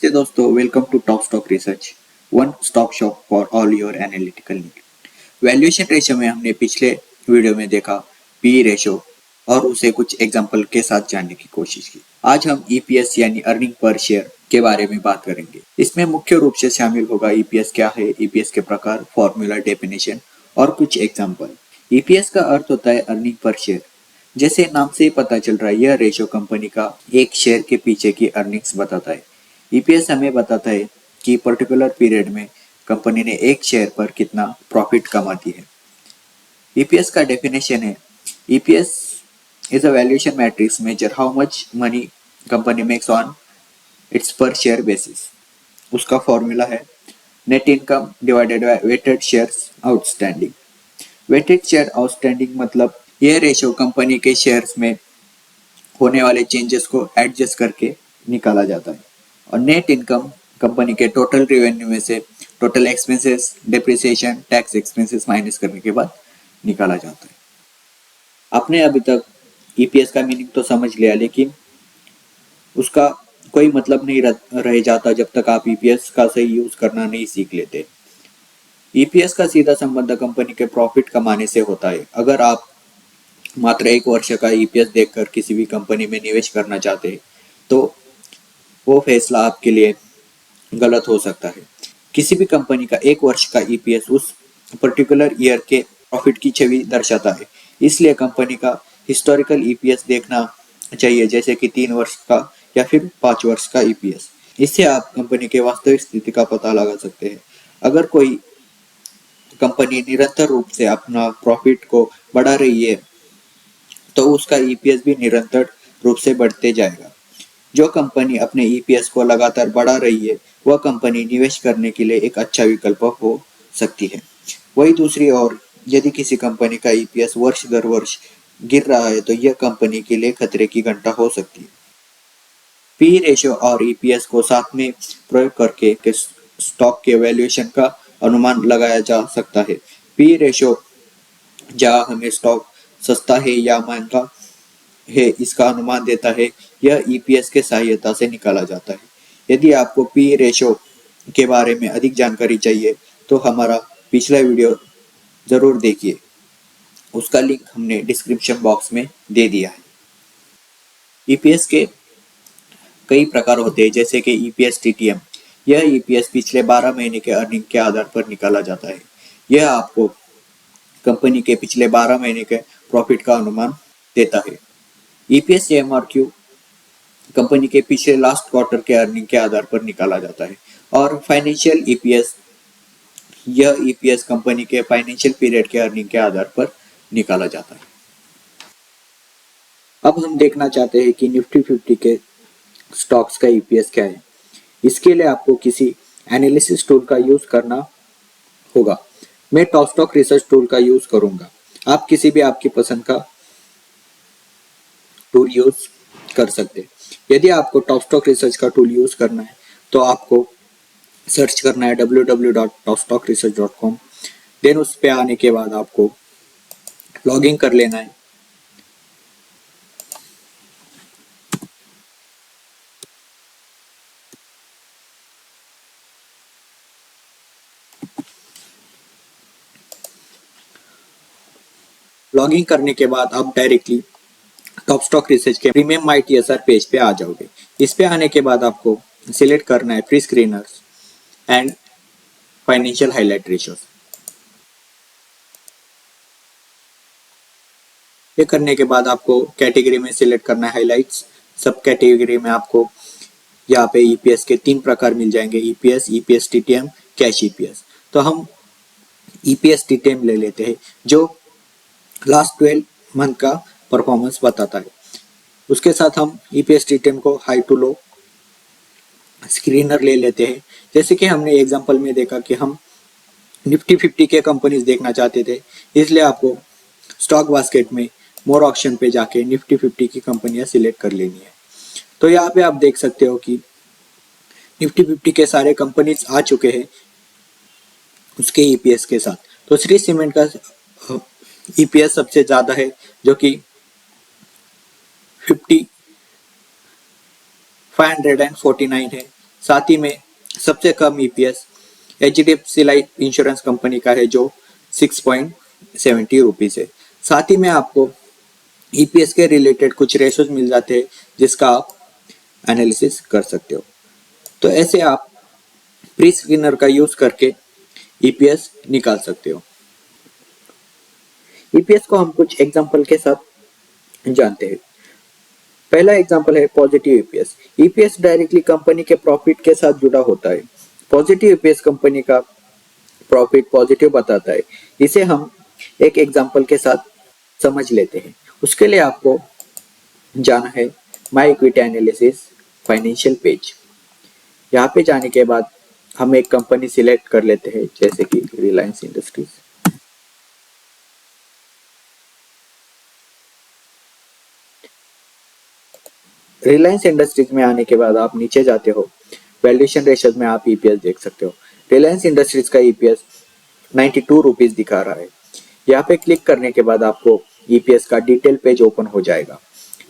नमस्ते दोस्तों, welcome to top stock research, one stop shop for all your analytical need. Valuation ratio में हमने पिछले वीडियो में देखा पी रेशो और उसे कुछ एग्जांपल के साथ जानने की कोशिश की। आज हम ईपीएस यानी अर्निंग पर शेयर के बारे में बात करेंगे। इसमें मुख्य रूप से शामिल होगा ईपीएस क्या है, ईपीएस के प्रकार, फॉर्मूला, डेफिनेशन और कुछ एग्जाम्पल। ईपीएस का अर्थ होता है अर्निंग पर शेयर। जैसे नाम से ही पता चल रहा है, यह रेशो कंपनी का एक शेयर के पीछे की अर्निंग्स बताता है। ईपीएस हमें बताता है कि पर्टिकुलर पीरियड में कंपनी ने एक शेयर पर कितना प्रॉफिट कमाती है। ईपीएस का डेफिनेशन है, EPS is a valuation metrics measure how much money company makes on its per share basis. उसका फॉर्मूला है net income divided by weighted shares outstanding. Weighted share outstanding मतलब यह रेशो कंपनी के shares में होने वाले changes को adjust करके निकाला जाता है। और नेट इनकम कंपनी के टोटल रेवेन्यू में से total expenses, depreciation, tax expenses minus करने के बाद निकाला जाता है। आपने अभी तक ईपीएस का मीनिंग तो समझ लिया, लेकिन उसका कोई मतलब नहीं रह जाता जब तक आप ईपीएस का सही यूज करना नहीं सीख लेते। ईपीएस का सीधा संबंध कंपनी के प्रॉफिट कमाने से होता है। अगर आप मात्र एक वर्ष का ईपीएस देखकर किसी भी कंपनी में निवेश करना चाहते हैं तो वो फैसला आपके लिए गलत हो सकता है। किसी भी कंपनी का एक वर्ष का ईपीएस उस पर्टिकुलर ईयर के प्रॉफिट की छवि दर्शाता है। इसलिए कंपनी का हिस्टोरिकल ईपीएस देखना चाहिए, जैसे कि 3 वर्ष का या फिर 5 वर्ष का ईपीएस। इससे आप कंपनी के वास्तविक स्थिति का पता लगा सकते हैं। अगर कोई कंपनी निरंतर रूप से अपना प्रॉफिट को बढ़ा रही है तो उसका ईपीएस भी निरंतर रूप से बढ़ते जाएगा। जो कंपनी अपने ईपीएस को लगातार बढ़ा रही है वह कंपनी निवेश करने के लिए एक अच्छा विकल्प हो सकती है। वही दूसरी ओर यदि किसी कंपनी का ईपीएस वर्ष दर वर्ष गिर रहा है तो यह कंपनी के लिए खतरे की घंटा हो सकती है। पी रेशियो और ईपीएस को साथ में प्रयोग करके स्टॉक के वैल्यूएशन का अनुमान लगाया जा सकता है। पी रेशियो जहां हमें स्टॉक सस्ता है या महंगा है इसका अनुमान देता है, यह ईपीएस के सहायता से निकाला जाता है। यदि आपको पी रेशो के बारे में अधिक जानकारी चाहिए तो हमारा पिछला वीडियो जरूर देखिए, उसका लिंक हमने डिस्क्रिप्शन बॉक्स में दे दिया है। ईपीएस के कई प्रकार होते हैं, जैसे कि ईपीएस टीटीएम। यह ईपीएस पिछले 12 महीने के अर्निंग के आधार पर निकाला जाता है। यह आपको कंपनी के पिछले 12 महीने के प्रॉफिट का अनुमान देता है। ईपीएस एमआरक्यू कंपनी के पिछले लास्ट क्वार्टर के अर्निंग के आधार पर निकाला जाता है। और फाइनेंशियल ईपीएस, यह ईपीएस कंपनी के फाइनेंशियल पीरियड के अर्निंग के आधार पर निकाला जाता है। अब हम देखना चाहते हैं कि निफ्टी 50 के स्टॉक्स का ईपीएस क्या है। इसके लिए आपको किसी एनालिसिस टूल का यूज करना होगा। मैं टॉप स्टॉक रिसर्च टूल का यूज करूंगा। आप किसी भी आपकी पसंद का टूल यूज कर सकते हैं। यदि आपको टॉप स्टॉक रिसर्च का टूल यूज करना है तो आपको सर्च करना है www.topstockresearch.com। देन उस पे आने के बाद आपको लॉगिन कर लेना है। लॉगिन करने के बाद आप डायरेक्टली टॉप स्टॉक रिसर्च के प्रीमियम माई टीएसआर पेज पे आ जाओगे। इस पे आने के बाद आपको सिलेक्ट करना है pre screeners and financial highlight ratios. ये करने के बाद आपको कैटेगरी में सिलेक्ट करना है हाईलाइट्स। सब कैटेगरी में आपको यहाँ पे ईपीएस के 3 प्रकार मिल जाएंगे, EPS, EPS TTM, cash EPS. तो हम ईपीएस टीटीएम ले लेते हैं जो लास्ट 12 मंथ का परफॉर्मेंस बताता है। उसके साथ हम ईपीएस टीटीएम को हाई टू लो स्क्रीनर ले लेते हैं। जैसे कि हमने एग्जांपल में देखा कि हम निफ्टी 50 के कंपनीज देखना चाहते थे, इसलिए आपको स्टॉक बास्केट में मोर ऑप्शन पे जाके निफ्टी 50 की कंपनियां सिलेक्ट कर लेनी है। तो यहाँ पे आप देख सकते हो कि निफ्टी 50 के सारे कंपनीज आ चुके हैं उसके ईपीएस के साथ। तो श्री सीमेंट का ईपीएस सबसे ज्यादा है जो कि 549 है। साथ ही में सबसे कम EPS HDFC life insurance company का है जो 6.70 रुपीज है। साथ ही में आपको ईपीएस के रिलेटेड कुछ रेशोज मिल जाते हैं जिसका आप एनालिसिस कर सकते हो। तो ऐसे आप प्री स्क्रीनर का यूज करके ईपीएस निकाल सकते हो। ईपीएस को हम कुछ एग्जांपल के साथ जानते हैं। पहला एग्जांपल है positive EPS. EPS directly company के प्रॉफिट के साथ जुड़ा होता है। पॉजिटिव ईपीएस कंपनी का प्रॉफिट पॉजिटिव बताता है। इसे हम एक एग्जांपल के साथ समझ लेते हैं। उसके लिए आपको जाना है my equity analysis financial page. यहाँ पे जाने के बाद हम एक कंपनी सिलेक्ट कर लेते हैं जैसे कि रिलायंस इंडस्ट्रीज। रिलायंस इंडस्ट्रीज में आने के बाद आप नीचे जाते हो, वैल्यूएशन रेशियोज में आप ईपीएस देख सकते हो। रिलायंस इंडस्ट्रीज का ईपीएस 92 रुपीज दिखा रहा है। यहाँ पे क्लिक करने के बाद आपको ईपीएस का डिटेल पेज ओपन हो जाएगा।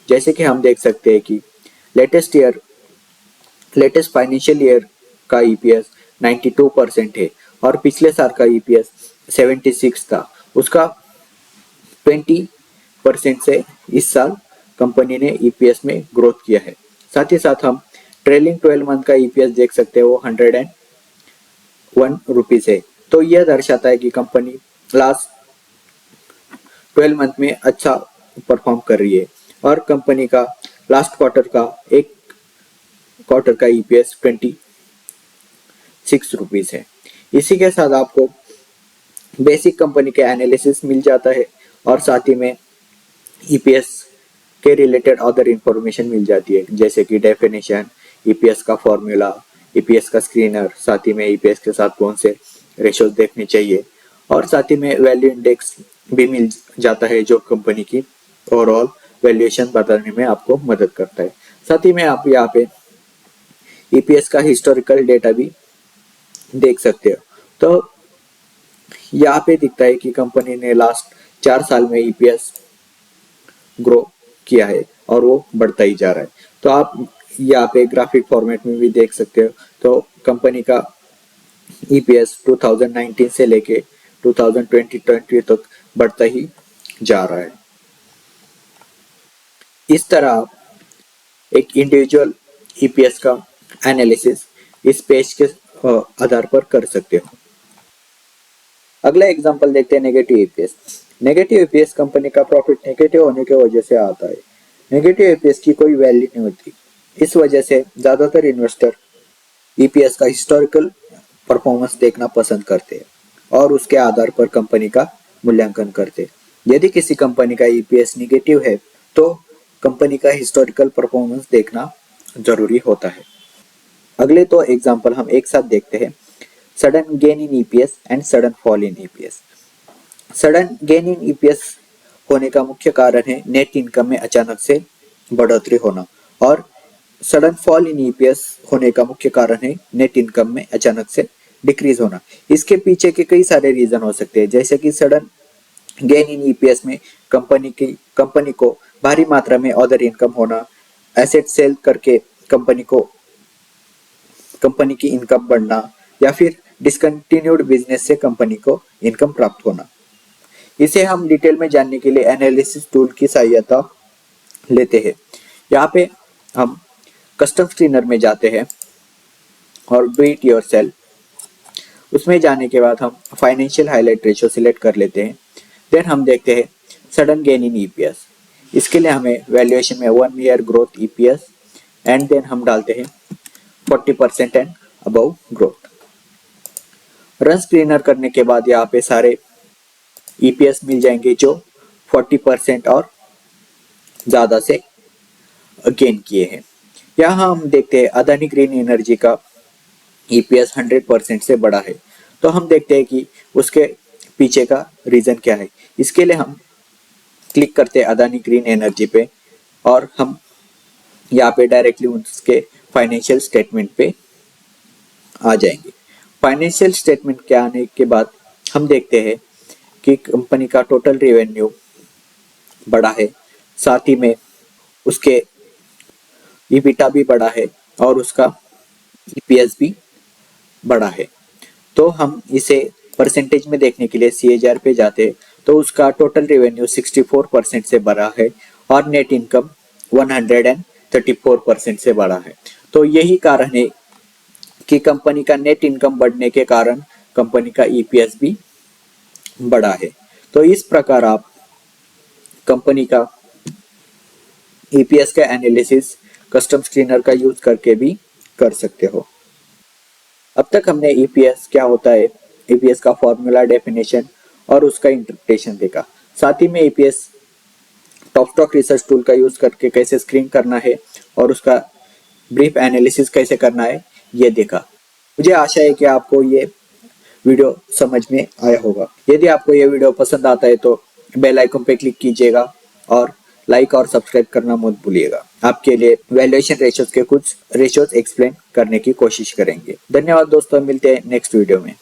जैसे कि हम देख सकते हैं कि लेटेस्ट फाइनेंशियल ईयर का ईपीएस 92% है और पिछले साल का ईपीएस 76 था। उसका 20% से इस साल कंपनी ने ईपीएस में ग्रोथ किया है। साथ ही साथ हम ट्रेलिंग 12 मंथ का ईपीएस देख सकते हैं, वो 101 रुपीज है। तो यह दर्शाता है कि कंपनी लास्ट 12 मंथ में अच्छा परफॉर्म कर रही है और कंपनी का लास्ट क्वार्टर का एक क्वार्टर का ईपीएस 26 रुपीज है। इसी के साथ आपको बेसिक कंपनी के एनालिसिस मिल जाता है और साथ ही में ईपीएस के रिलेटेड अदर इंफॉर्मेशन मिल जाती है जैसे कि डेफिनेशन, ईपीएस का फॉर्मूला, ईपीएस का स्क्रीनर, साथ ही में ईपीएस के साथ कौन से रेशोज देखने चाहिए और साथ ही में वैल्यू इंडेक्स भी मिल जाता है जो कंपनी की ओवरऑल वैल्यूएशन बताने में आपको मदद करता है। साथ ही में आप यहाँ पे ईपीएस का हिस्टोरिकल डेटा भी देख सकते हो। तो यहाँ पे दिखता है कि कंपनी ने लास्ट 4 साल में ईपीएस ग्रो किया है और वो बढ़ता ही जा रहा है। तो आप यहाँ पे ग्राफिक फॉर्मेट में भी देख सकते हो। तो कंपनी का ईपीएस 2019 से लेके 2020 तक बढ़ता ही जा रहा है। इस तरह आप एक इंडिविजुअल ईपीएस का एनालिसिस इस पेज के आधार पर कर सकते हो। अगला एग्जांपल देखते हैं negative EPS. Negative EPS company का प्रॉफिट नेगेटिव होने की वजह से आता है। नेगेटिव ईपीएस की कोई वैल्यू नहीं होती। इस वजह से ज्यादातर इन्वेस्टर ईपीएस का हिस्टोरिकल परफॉर्मेंस देखना पसंद करते हैं और उसके आधार पर कंपनी का मूल्यांकन करते हैं। यदि किसी कंपनी का ईपीएस नेगेटिव है तो कंपनी का हिस्टोरिकल परफॉर्मेंस देखना जरूरी होता है। अगले तो एग्जांपल हम एक साथ देखते हैं, sudden gain in EPS and sudden fall in EPS. Sudden gain in EPS होने का मुख्य कारण है नेट इनकम में अचानक से बढ़ोतरी होना और सडन फॉल इन ईपीएस होने का मुख्य कारण है नेट इनकम में अचानक से डिक्रीज होना। इसके पीछे के कई सारे रीजन हो सकते हैं जैसे कि सडन गेन इन ईपीएस में कंपनी को भारी मात्रा में अदर इनकम होना, एसेट सेल करके कंपनी की इनकम बढ़ना या फिर डिसकंटिन्यूड बिजनेस से कंपनी को इनकम प्राप्त होना। इसे हम डिटेल में जानने के लिए एनालिसिस टूल की सहायता लेते हैं। यहाँ पे हम कस्टम स्क्रीनर में जाते हैं और डू इट योरसेल्फ। उसमें जाने के बाद हम फाइनेंशियल हाईलाइट रेशियो सिलेक्ट कर लेते हैं। देन हम देखते हैं सडन गेन इन ईपीएस। इसके लिए हमें वैल्यूएशन में 1 year growth EPS and then हम डालते हैं 40% and above growth. Run screener करने के बाद यहाँ पे सारे ईपीएस मिल जाएंगे जो 40% और ज्यादा से गेन किए हैं। यहाँ हम देखते हैं अदानी ग्रीन एनर्जी का ईपीएस 100% से बड़ा है। तो हम देखते हैं कि उसके पीछे का रीजन क्या है। इसके लिए हम क्लिक करते हैं अदानी ग्रीन एनर्जी पे और हम यहाँ पे डायरेक्टली उसके फाइनेंशियल स्टेटमेंट पे आ जाएंगे। फाइनेंशियल स्टेटमेंट के आने के बाद हम देखते हैं कि कंपनी का टोटल रेवेन्यू बड़ा है, साथ ही में उसके ईबिटा भी बड़ा है और उसका ईपीएस भी बढ़ा है। तो हम इसे परसेंटेज में देखने के लिए CAGR पे जाते तो उसका टोटल रेवेन्यू 64% से बढ़ा है और नेट इनकम 134% से बढ़ा है। तो यही कारण है कि कंपनी का नेट इनकम बढ़ने के कारण कंपनी का ईपीएस भी बढ़ा है। तो इस प्रकार आप कंपनी का ईपीएस का एनालिसिस कस्टम स्क्रीनर का यूज करके भी कर सकते हो। अब तक हमने ईपीएस क्या होता है, ईपीएस का फॉर्मूला, डेफिनेशन और उसका इंटरप्रिटेशन देखा। साथ ही में EPS top stock research tool का यूज करके कैसे स्क्रीन करना है और उसका ब्रीफ एनालिसिस कैसे करना है ये देखा। मुझे आशा है कि आपको ये वीडियो समझ में आया होगा। यदि आपको ये वीडियो पसंद आता है तो बेल आइकन पे क्लिक कीजिएगा और लाइक और सब्सक्राइब करना मत भूलिएगा। आपके लिए वैल्यूएशन रेशियोज के कुछ रेशियोज एक्सप्लेन करने की कोशिश करेंगे। धन्यवाद दोस्तों, मिलते हैं नेक्स्ट वीडियो में।